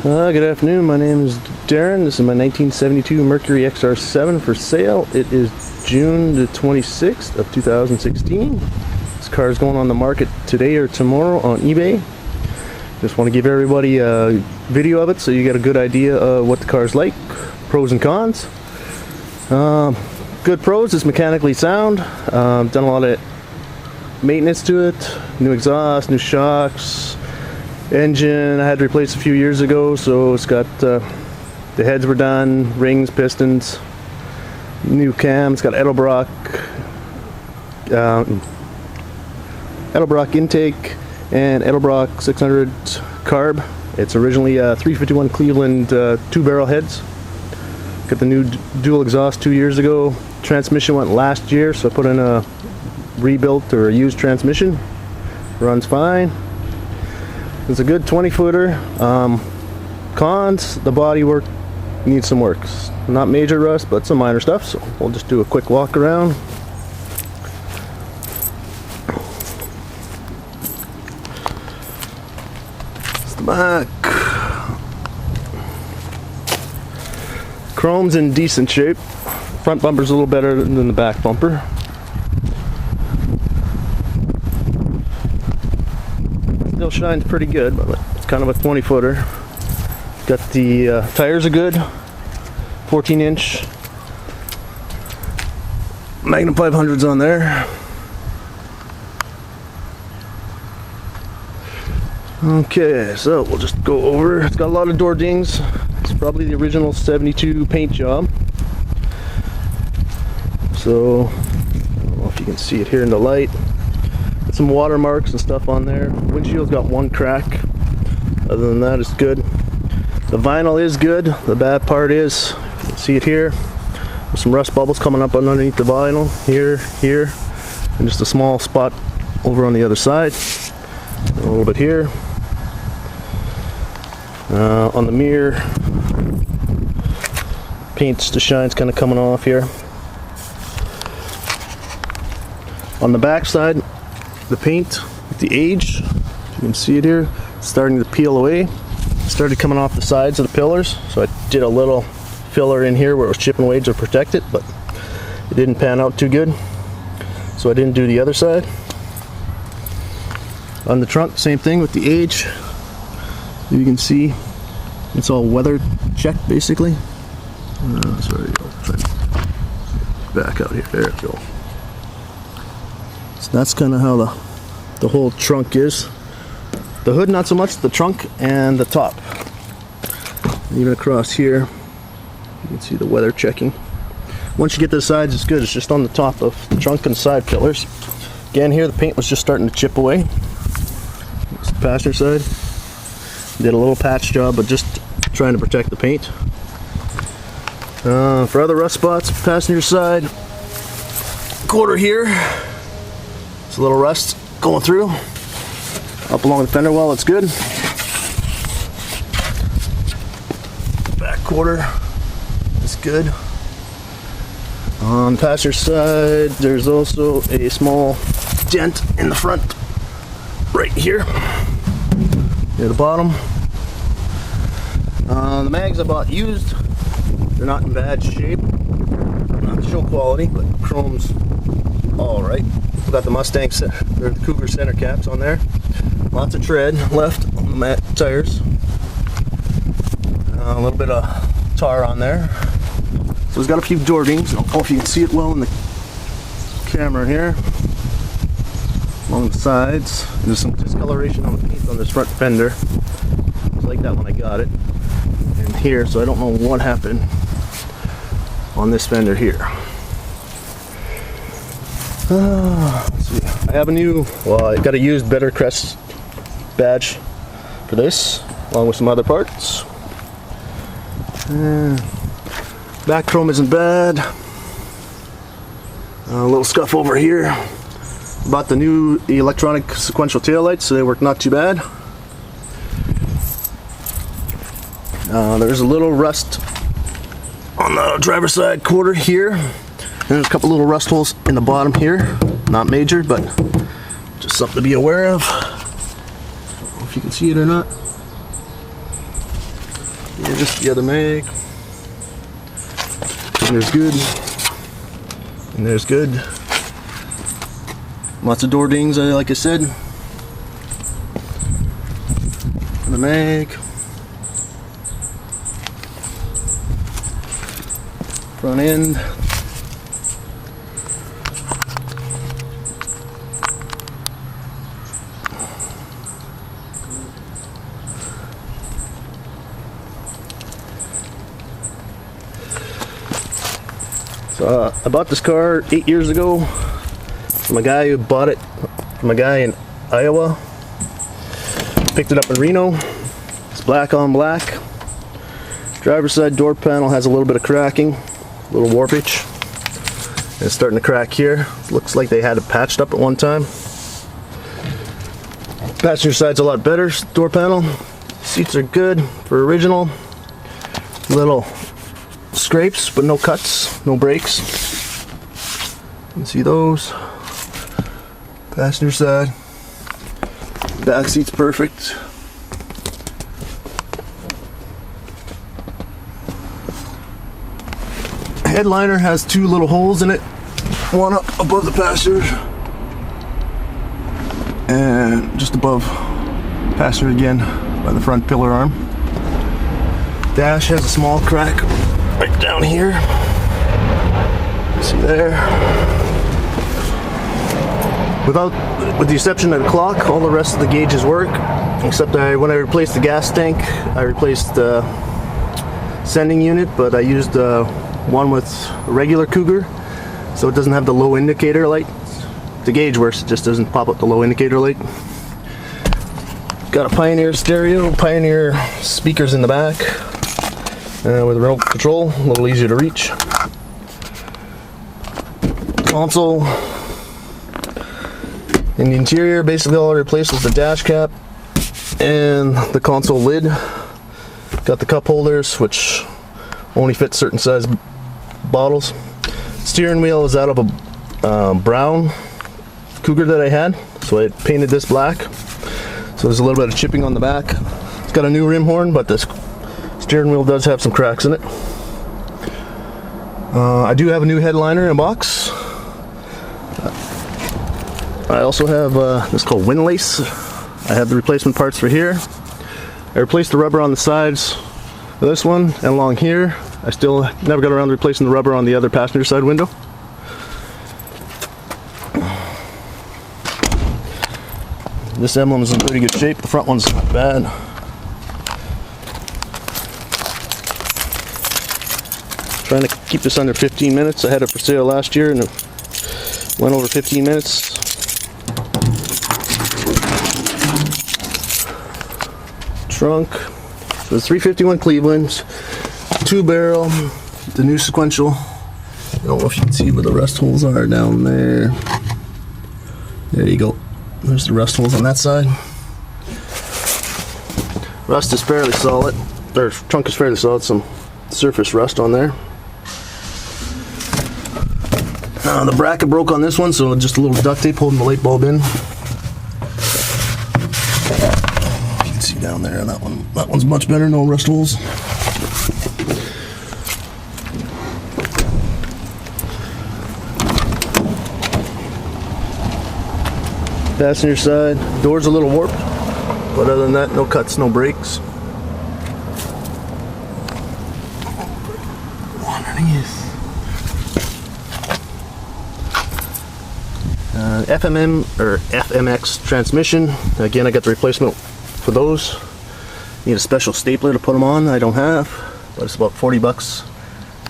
Good afternoon, my name is Darren. This is my 1972 Mercury XR7 for sale. It is June the 26th of 2016. This car is going on the market today or tomorrow on eBay. Just want to give everybody a video of it so you get a good idea of what the car is like, pros and cons. Good pros, it's mechanically sound. Done a lot of maintenance to it, new exhaust, new shocks. Engine I had to replace a few years ago, so it's got the heads were done, rings, pistons, new cam. It's got Edelbrock intake and Edelbrock 600 carb. It's originally 351 Cleveland 2-barrel heads. Got the new dual exhaust 2 years ago. Transmission went last year, so I put in a rebuilt or a used transmission. Runs fine. It's a good 20-footer. Cons, the body work needs some work. Not major rust, but some minor stuff, so we'll just do a quick walk around. It's the back. Chrome's in decent shape. Front bumper's a little better than the back bumper. Still shines pretty good, but it's kind of a 20-footer. Got the tires are good, 14-inch Magnum 500s on there. Okay, so we'll just go over. It's got a lot of door dings. It's probably the original 72 paint job. So I don't know if you can see it here in the light. Some watermarks and stuff on there. Windshield's got one crack. Other than that, it's good. The vinyl is good. The bad part is, you can see it here. There's some rust bubbles coming up underneath the vinyl. Here, and just a small spot over on the other side. A little bit here. On the mirror, paint's the shine's kind of coming off here. On the back side, the paint, with the age, you can see it here, it's starting to peel away. It started coming off the sides of the pillars, so I did a little filler in here where it was chipping away to protect it, but it didn't pan out too good, so I didn't do the other side. On the trunk, same thing with the age. You can see it's all weather checked basically. Sorry, I'll try to back out here. There we go. So that's kind of how the whole trunk is. The hood not so much, the trunk and the top. Even across here, you can see the weather checking. Once you get to the sides, it's good. It's just on the top of the trunk and side pillars. Again, here the paint was just starting to chip away. It's the passenger side. Did a little patch job, but just trying to protect the paint. For other rust spots, passenger side, quarter here. It's a little rust going through. Up along the fender well, it's good. Back quarter is good. On the passenger side, there's also a small dent in the front, right here, near the bottom. The mags I bought used. They're not in bad shape. Not show quality, but chrome's all right. We've got the Mustang, or the Cougar center caps on there. Lots of tread left on the matte tires. A little bit of tar on there. So it's got a few door dings. I don't know if you can see it well in the camera here. Along the sides. There's some discoloration on the paint on this front fender. It's like that when I got it. And here, so I don't know what happened on this fender here. Let's see. I have a new, well, I got a used Better Crest badge for this, along with some other parts. Back chrome isn't bad. A little scuff over here. Bought the new electronic sequential taillights, so they work not too bad. There's a little rust on the driver's side quarter here. And there's a couple little rust holes in the bottom here. Not major, but just something to be aware of. I don't know if you can see it or not. Here's just the other mag. And there's good. And there's good. Lots of door dings, like I said. The mag. Front end. So I bought this car 8 years ago from a guy who bought it from a guy in Iowa. Picked it up in Reno. It's black on black. Driver's side door panel has a little bit of cracking, a little warpage. And it's starting to crack here. Looks like they had it patched up at one time. Passenger side's a lot better door panel. Seats are good for original. Little scrapes, but no cuts, no breaks. You can see those. Passenger side. Back seat's perfect. Headliner has two little holes in it. One up above the passenger and just above passenger again by the front pillar arm. Dash has a small crack right down here. See there. With the exception of the clock, all the rest of the gauges work. Except when I replaced the gas tank, I replaced the sending unit, but I used one with a regular Cougar, so it doesn't have the low indicator light. The gauge works, it just doesn't pop up the low indicator light. Got a Pioneer stereo, Pioneer speakers in the back, with remote control, a little easier to reach. Console. In the interior, basically all I replaced was the dash cap and the console lid. Got the cup holders, which only fit certain size bottles. Steering wheel is out of a brown Cougar that I had, so I painted this black. So there's a little bit of chipping on the back. It's got a new rim horn, but this steering wheel does have some cracks in it. I do have a new headliner in a box. I also have this is called windlace. I have the replacement parts for here. I replaced the rubber on the sides of this one and along here. I still never got around to replacing the rubber on the other passenger side window. This emblem is in pretty good shape. The front one's not bad. Trying to keep this under 15 minutes. I had it for sale last year and it went over 15 minutes. Trunk. So it's 351 Cleveland, 2-barrel, the new sequential. I don't know if you can see where the rust holes are down there. There you go. There's the rust holes on that side. Rust is fairly solid. Or trunk is fairly solid. Some surface rust on there. The bracket broke on this one, so just a little duct tape holding the light bulb in. Down there, that one's much better, no rust holes. Passenger side, door's a little warped, but other than that, no cuts, no breaks. Underneath. FMX transmission. Again, I got the replacement for those. Need a special stapler to put them on. I don't have, but it's about 40 bucks.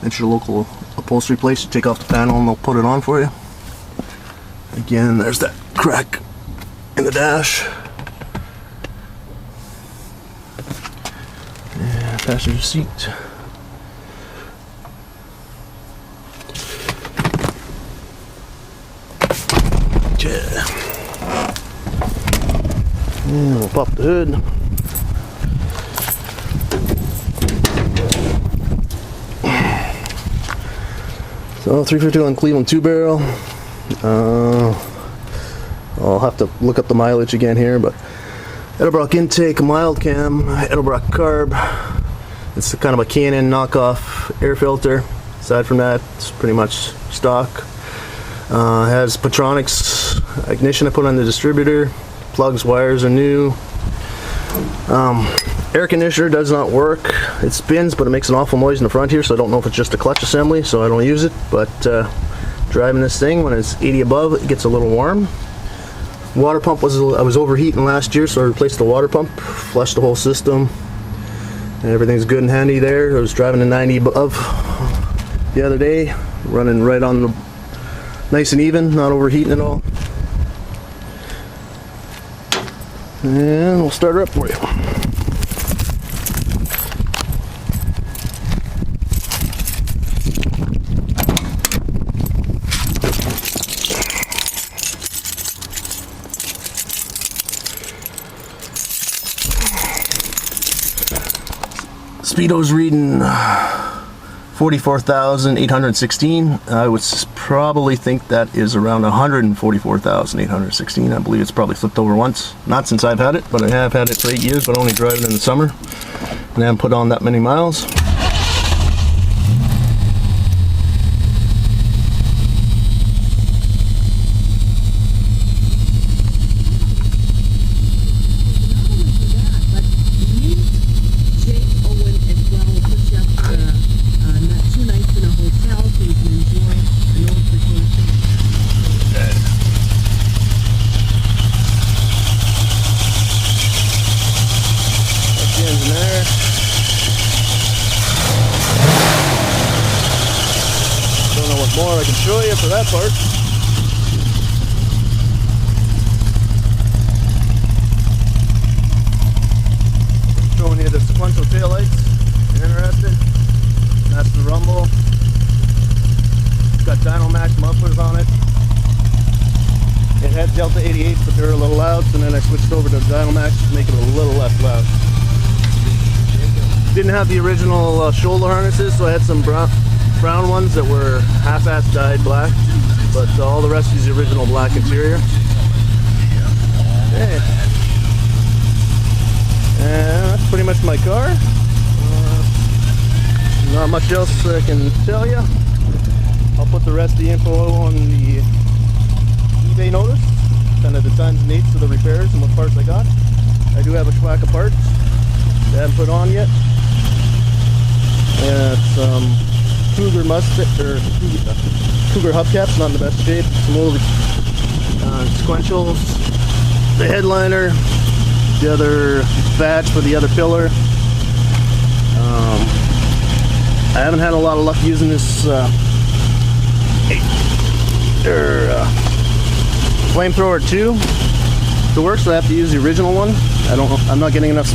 At your local upholstery place, you take off the panel and they'll put it on for you. Again, there's that crack in the dash. And passenger seat. Yeah. And we'll pop the hood. So 351 Cleveland 2-barrel. I'll have to look up the mileage again here, but Edelbrock intake, mild cam, Edelbrock carb, It's kind of a K&N knockoff air filter. Aside from that, it's pretty much stock. Has Patronics ignition I put on the distributor. Plugs, wires are new. Air conditioner does not work. It spins, but it makes an awful noise in the front here, so I don't know if it's just a clutch assembly, so I don't use it. But driving this thing, when it's 80 above, it gets a little warm. Water pump I was overheating last year, so I replaced the water pump, flushed the whole system, and everything's good and handy there. I was driving to 90 above the other day, running right on the nice and even, not overheating at all. And we'll start her up for you. Speedo's reading 44,816. I would probably think that is around 144,816. I believe it's probably flipped over once. Not since I've had it, but I have had it for 8 years, but only drive it in the summer. And I haven't put on that many miles. Don't know what more I can show you for that part. Showing you the sequential taillights. If you're interested. That's the rumble. It's got Dynomax mufflers on it. It had Delta 88s, but they're a little loud, so then I switched over to Dynomax to make it a little less loud. Didn't have the original shoulder harnesses, so I had some brown ones that were half-ass dyed black, but all the rest is the original black interior. Okay. And that's pretty much my car. Not much else I can tell you. I'll put the rest of the info on the eBay notice, kind of the times and dates of the repairs and what parts I got. I do have a whack of parts that I haven't put on yet. And some cougar Mustang or cougar hubcaps, not in the best shape. Some old sequentials, the headliner, the other batch for the other pillar. I haven't had a lot of luck using this flamethrower 2 to work, so I have to use the original one. I'm not getting enough